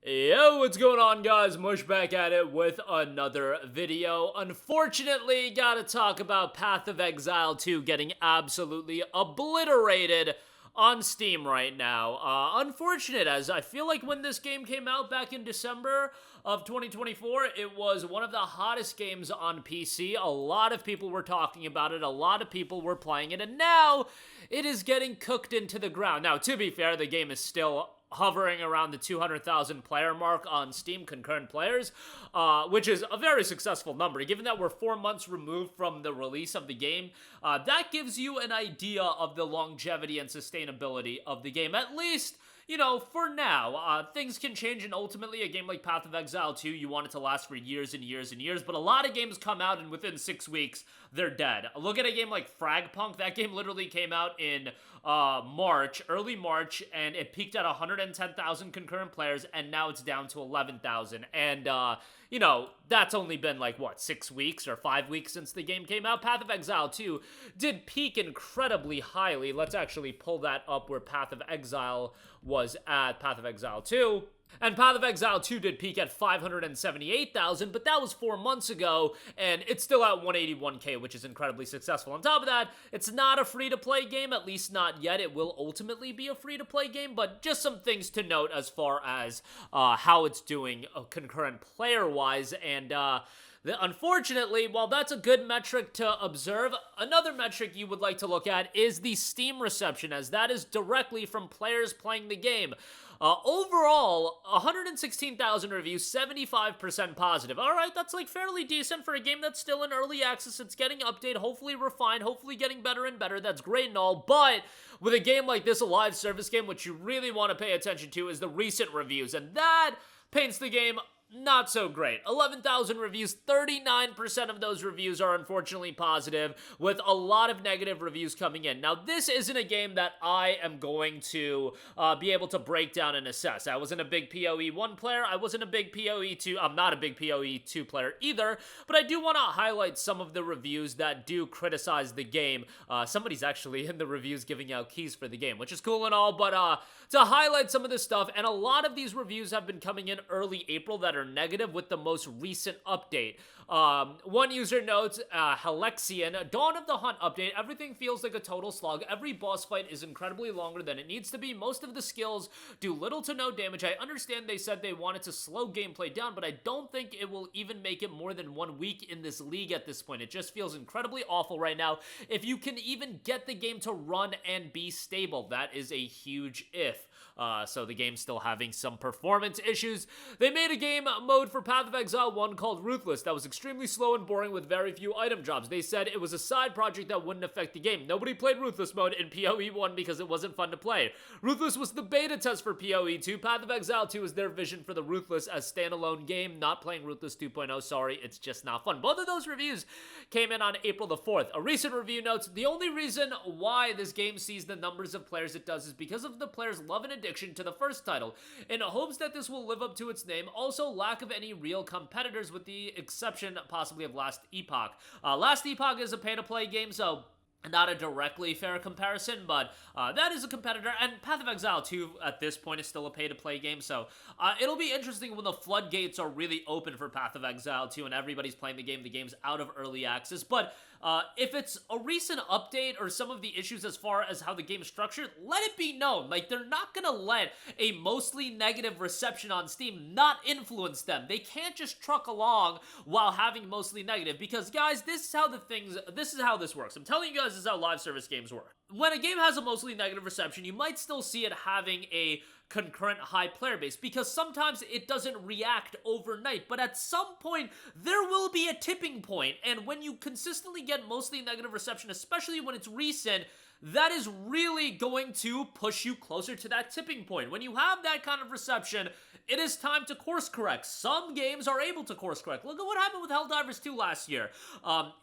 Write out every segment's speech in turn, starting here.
Yo, what's going on, guys? Mush back at it with another video. Unfortunately, gotta talk about Path of Exile 2 getting absolutely obliterated on Steam right now. Unfortunate, as I feel like when this game came out back in December of 2024, it was one of the hottest games on PC. A lot of people were talking about it, a lot of people were playing it, and now it is getting cooked into the ground. Now, to be fair, the game is still hovering around the 200,000 player mark on Steam concurrent players, which is a very successful number. Given that we're 4 months removed from the release of the game, that gives you an idea of the longevity and sustainability of the game, at least, you know, for now. Things can change, and ultimately a game like Path of Exile 2, you want it to last for years and years and years, but a lot of games come out and within 6 weeks, they're dead. Look at a game like Fragpunk. That game literally came out in early March, and it peaked at 110,000 concurrent players, and now it's down to 11,000. And, you know, that's only been like, what, 6 weeks or 5 weeks since the game came out. Path of Exile 2 did peak incredibly highly. Let's actually pull that up where Path of Exile was at. Path of Exile 2. And Path of Exile 2 did peak at 578,000, but that was 4 months ago, and it's still at 181k, which is incredibly successful. On top of that, it's not a free-to-play game, at least not yet. It will ultimately be a free-to-play game, but just some things to note as far as how it's doing concurrent player-wise, and unfortunately, while that's a good metric to observe, another metric you would like to look at is the Steam reception, as that is directly from players playing the game. Overall, 116,000 reviews, 75% positive. Alright, that's like fairly decent for a game that's still in early access. It's getting updated, hopefully refined, hopefully getting better and better. That's great and all, but with a game like this, a live service game, what you really want to pay attention to is the recent reviews, and that paints the game not so great. 11,000 reviews, 39% of those reviews are unfortunately positive, with a lot of negative reviews coming in. Now, this isn't a game that I am going to be able to break down and assess. I wasn't a big PoE 1 player, I wasn't a big PoE 2, I'm not a big PoE 2 player either, but I do want to highlight some of the reviews that do criticize the game. Somebody's actually in the reviews giving out keys for the game, which is cool and all, but to highlight some of this stuff, and a lot of these reviews have been coming in early April that are negative with the most recent update. One user notes, Halexian, Dawn of the Hunt update, everything feels like a total slog. Every boss fight is incredibly longer than it needs to be. Most of the skills do little to no damage. I understand they said they wanted to slow gameplay down, but I don't think it will even make it more than 1 week in this league at this point. It just feels incredibly awful right now. If you can even get the game to run and be stable, that is a huge if. So the game's still having some performance issues. They made a game mode for Path of Exile 1 called Ruthless that was extremely slow and boring with very few item drops. They said it was a side project that wouldn't affect the game. Nobody played Ruthless mode in PoE 1 because it wasn't fun to play. Ruthless was the beta test for PoE 2. Path of Exile 2 is their vision for the Ruthless as standalone game. Not playing Ruthless 2.0, sorry, it's just not fun. Both of those reviews came in on April the 4th. A recent review notes, the only reason why this game sees the numbers of players it does is because of the players' love and addiction to the first title, in hopes that this will live up to its name. Also, lack of any real competitors with the exception possibly of Last Epoch. Last Epoch is a pay-to-play game, so not a directly fair comparison, but that is a competitor, and Path of Exile 2 at this point is still a pay-to-play game, so it'll be interesting when the floodgates are really open for Path of Exile 2 and everybody's playing the game's out of early access, but if it's a recent update or some of the issues as far as how the game is structured, let it be known. Like, they're not gonna let a mostly negative reception on Steam not influence them. They can't just truck along while having mostly negative, because guys, this is how this works. I'm telling you guys, this is how live service games work. When a game has a mostly negative reception, you might still see it having a concurrent high player base, because sometimes it doesn't react overnight, but at some point there will be a tipping point, and when you consistently get mostly negative reception, especially when it's recent, that is really going to push you closer to that tipping point. When you have that kind of reception, it is time to course correct. Some games are able to course correct. Look at what happened with Helldivers 2 last year.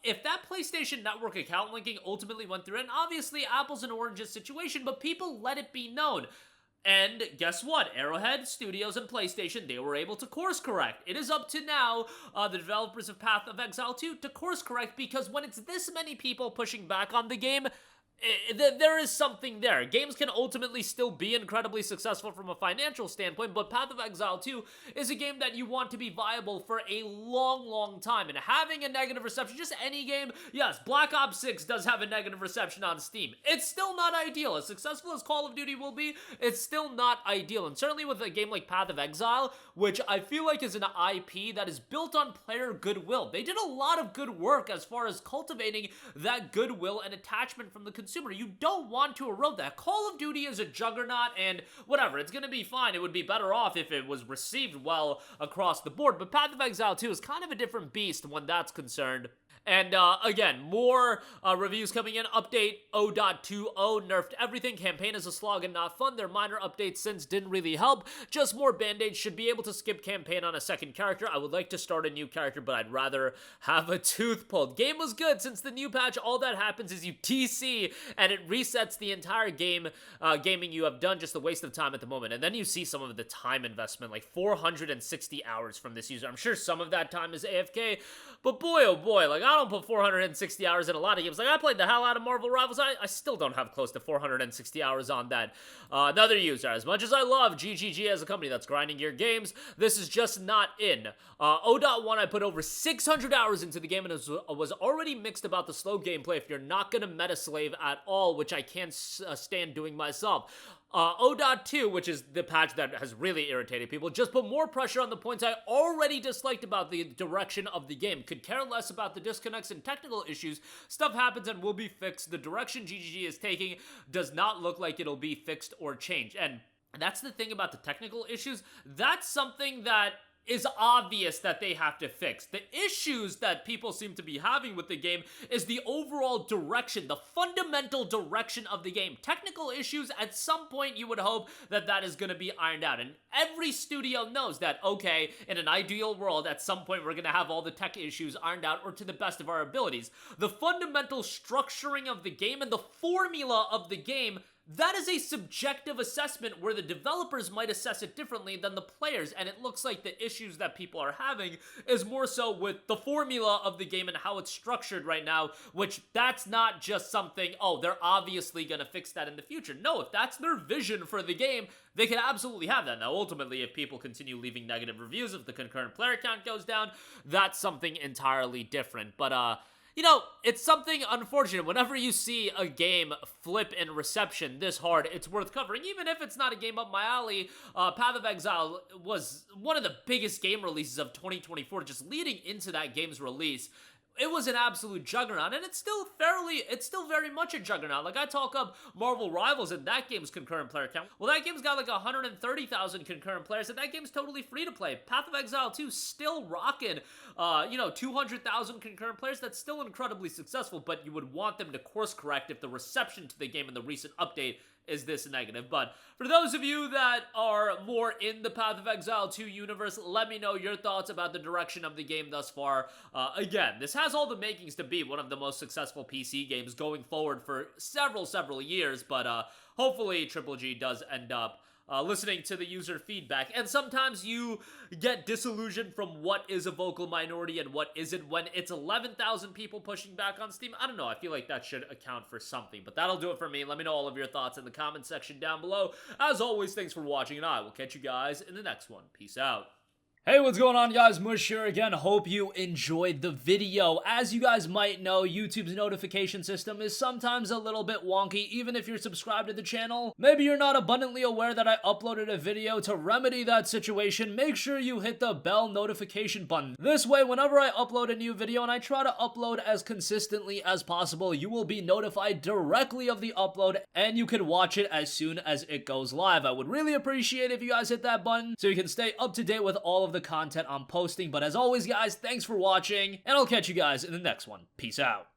If that PlayStation Network account linking ultimately went through, and obviously apples and oranges situation, but people let it be known. And guess what? Arrowhead Studios and PlayStation, they were able to course correct. It is up to now, the developers of Path of Exile 2, to course correct, because when it's this many people pushing back on the game, there is something there. Games can ultimately still be incredibly successful from a financial standpoint, but Path of Exile 2 is a game that you want to be viable for a long, long time. And having a negative reception, just any game, yes, Black Ops 6 does have a negative reception on Steam. It's still not ideal. As successful as Call of Duty will be, it's still not ideal. And certainly with a game like Path of Exile, which I feel like is an IP that is built on player goodwill. They did a lot of good work as far as cultivating that goodwill and attachment from the consumer. You don't want to erode that. Call of Duty is a juggernaut, and whatever, it's gonna be fine. It would be better off if it was received well across the board, but Path of Exile 2 is kind of a different beast when that's concerned. And again, more reviews coming in. Update 0.20 nerfed everything. Campaign is a slog and not fun. Their minor updates since didn't really help. Just more band-aids. Should be able to skip campaign on a second character. I would like to start a new character, but I'd rather have a tooth pulled. Game was good. Since the new patch, all that happens is you TC and it resets the entire game gaming you have done. Just a waste of time at the moment. And then you see some of the time investment, like 460 hours from this user. I'm sure some of that time is AFK, but boy, oh boy, like I don't put 460 hours in a lot of games. Like, I played the hell out of Marvel Rivals. I still don't have close to 460 hours on that. Another user, as much as I love GGG as a company that's grinding your games, this is just not in. 0.1, I put over 600 hours into the game and was already mixed about the slow gameplay if you're not going to meta slave at all, which I can't stand doing myself. 0.2, which is the patch that has really irritated people, just put more pressure on the points I already disliked about the direction of the game. Could care less about the disconnects and technical issues. Stuff happens and will be fixed. The direction GGG is taking does not look like it'll be fixed or changed. And that's the thing about the technical issues. That's something that is obvious that they have to fix. The issues that people seem to be having with the game is the overall direction, the fundamental direction of the game. Technical issues, at some point you would hope that that is going to be ironed out. And every studio knows that, okay, in an ideal world, at some point we're going to have all the tech issues ironed out, or to the best of our abilities. The fundamental structuring of the game and the formula of the game, that is a subjective assessment where the developers might assess it differently than the players, and it looks like the issues that people are having is more so with the formula of the game and how it's structured right now, which that's not just something, oh, they're obviously gonna fix that in the future. No, if that's their vision for the game, they can absolutely have that. Now, ultimately, if people continue leaving negative reviews, if the concurrent player count goes down, that's something entirely different. But, you know, it's something unfortunate. Whenever you see a game flip in reception this hard, it's worth covering. Even if it's not a game up my alley, Path of Exile was one of the biggest game releases of 2024, just leading into that game's release. It was an absolute juggernaut, and it's still very much a juggernaut. Like, I talk up Marvel Rivals and that game's concurrent player count. Well, that game's got like 130,000 concurrent players, and that game's totally free to play. Path of Exile 2 still rocking, 200,000 concurrent players. That's still incredibly successful, but you would want them to course correct if the reception to the game in the recent update is this negative. But for those of you that are more in the Path of Exile 2 universe, let me know your thoughts about the direction of the game thus far. Again, this has all the makings to be one of the most successful PC games going forward for several years, but hopefully Triple G does end up listening to the user feedback. And sometimes you get disillusioned from what is a vocal minority and what isn't when it's 11,000 people pushing back on Steam. I don't know, I feel like that should account for something, but that'll do it for me. Let me know all of your thoughts in the comment section down below. As always, thanks for watching, and I will catch you guys in the next one. Peace out. Hey, what's going on, guys? Mush here again. Hope you enjoyed the video. As you guys might know, YouTube's notification system is sometimes a little bit wonky, even if you're subscribed to the channel. Maybe you're not abundantly aware that I uploaded a video. To remedy that situation, make sure you hit the bell notification button. This way, whenever I upload a new video, and I try to upload as consistently as possible, you will be notified directly of the upload, and you can watch it as soon as it goes live. I would really appreciate if you guys hit that button so you can stay up to date with all of the content I'm posting. But as always, guys, thanks for watching, and I'll catch you guys in the next one. Peace out.